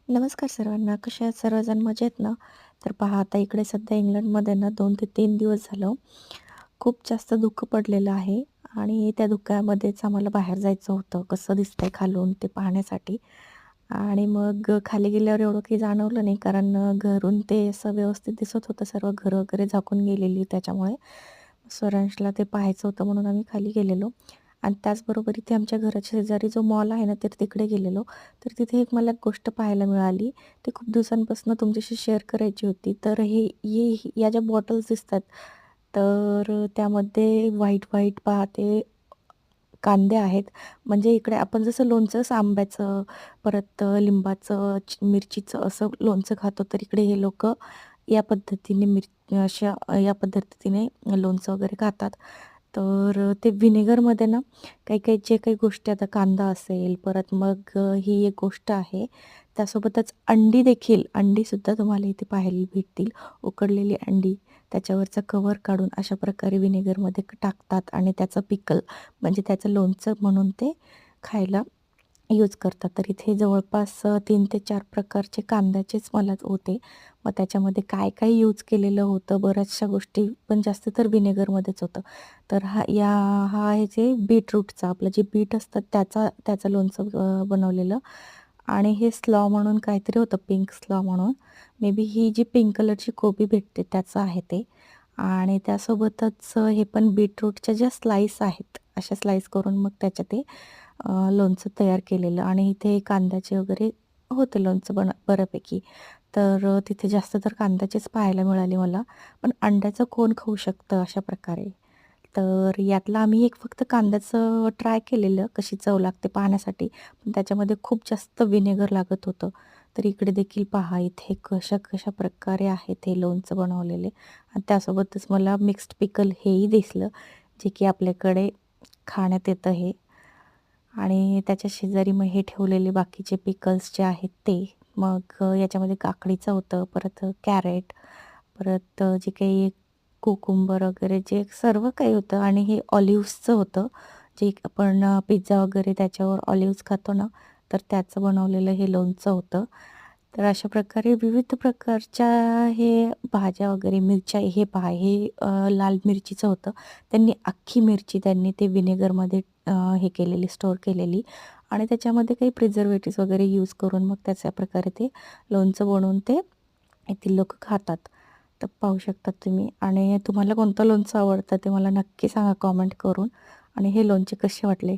नमस्कार सर्वांना. कसे आहात सर्वजण मजेत ना? तर पहा आता इकडे सध्या इंग्लंडमध्ये ना 2 ते 3 दिवस झालं खूप जास्त धुकं पडलेलं आहे आणि त्या धुक्यामध्येच आम्हाला बाहेर जायचं होतं. कसं दिसतंय खालून ते पाहण्यासाठी आणि मग खाली गेल्यावर एवढं काही जाणवलं नाही कारण घरून ते असं व्यवस्थित दिसत होतं सर्व घरं वगैरे झाकून गेलेली त्याच्यामुळे. स्वरांशला ते पाहायचं होतं म्हणून आम्ही खाली गेलेलो आणि त्याचबरोबर इथे आमच्या घराच्या शेजारी जो मॉल आहे ना, तर तिकडे गेलेलो. तर तिथे एक मला गोष्ट पाहायला मिळाली. ती खूप दिवसांपासून तुमच्याशी शेअर करायची होती. तर या ज्या बॉटल्स दिसतात, तर त्यामध्ये व्हाईट पहा ते कांदे आहेत. म्हणजे इकडे आपण जसं लोणचं असं आंब्याचं, परत लिंबाचं, मिरचीचं असं लोणचं खातो, तर इकडे हे लोकं या पद्धतीने या पद्धतीने लोणचं वगैरे खातात. तर ते व्हिनेगरमध्ये ना काही-काही जे काही गोष्टी आता कांदा असेल, परत मग ही एक गोष्ट आहे. त्यासोबतच अंडीसुद्धा तुम्हाला इथे पाहायला भेटतील. उकडलेली अंडी, त्याच्यावरचा कव्हर काढून अशा प्रकारे व्हिनेगरमध्ये टाकतात आणि त्याचं पिकल म्हणजे त्याचं लोणचं म्हणून ते खायला यूज करतात. तर इथे जवळपास 3 ते 4 प्रकारचे कांद्याचेच मला होते. मग त्याच्यामध्ये काय-काय यूज केलेलं होतं, बऱ्याचशा गोष्टी पण जास्त तर व्हिनेगरमध्येच होतं. तर हा आहे जे बीटरूटचा आपलं जे बीट असतं त्याचं लोणचं बनवलेलं आणि हे स्लॉ म्हणून काहीतरी होतं, पिंक स्लॉ म्हणून. May be he G pink कलरची कोबी भेटते त्याचं आहे ते आणि त्यासोबतच हे पण बीटरूटच्या ज्या स्लाईस आहेत, अशा स्लाईस करून मग त्याच्या ते लोणचं तयार केलेलं आणि इथे कांद्याचे वगैरे होते लोणचं बऱ्यापैकी. तर तिथे जास्त तर कांद्याचेच पाहायला मिळाले मला. पण अंड्याचं कोण खाऊ शकतं अशा प्रकारे. तर यातलं आम्ही एक फक्त कांद्याचं ट्राय केलेलं, कशी चव लागते पाहण्यासाठी. पण त्याच्यामध्ये खूप जास्त व्हिनेगर लागत होतं. तर इकडे देखील पहा इथे कशा प्रकारे आहेत हे लोणचं बनवलेले आणि त्यासोबतच मला मिक्स्ड पिकल हेही दिसलं, जे की आपल्याकडे खाण्यात येतं हे. आणि त्याच्या शेजारी मग हे ठेवलेले बाकीचे पिकल्स जे आहेत ते. मग याच्यामध्ये काकडीचं होतं, परत कॅरेट, परत जे काही कुकुंबर वगैरे जे सर्व काही होतं आणि हे ऑलिव्हजचं होतं, जे आपण पिझ्झा वगैरे त्याच्यावर ऑलिव्हज खातो ना, तर त्याचं बनवलेलं हे लोणचं होतं. तर अशा प्रकारे विविध प्रकारच्या हे भाज्या वगैरे मिरच्या हे पहा हे लाल मिरचीचं होतं. त्यांनी अख्खी मिरची त्यांनी ते व्हिनेगरमध्ये हे केलेली, स्टोअर केलेली आणि त्याच्यामध्ये काही प्रिझर्व्हेटिव्हज वगैरे यूज करून मग त्याच्या प्रकारे ते लोणचं बनवून ते येथील लोकं खातात. तर पाहू शकता तुम्ही आणि तुम्हाला कोणतं लोणचं आवडतं ते मला नक्की सांगा कॉमेंट करून आणि हे लोणचे कसे वाटले?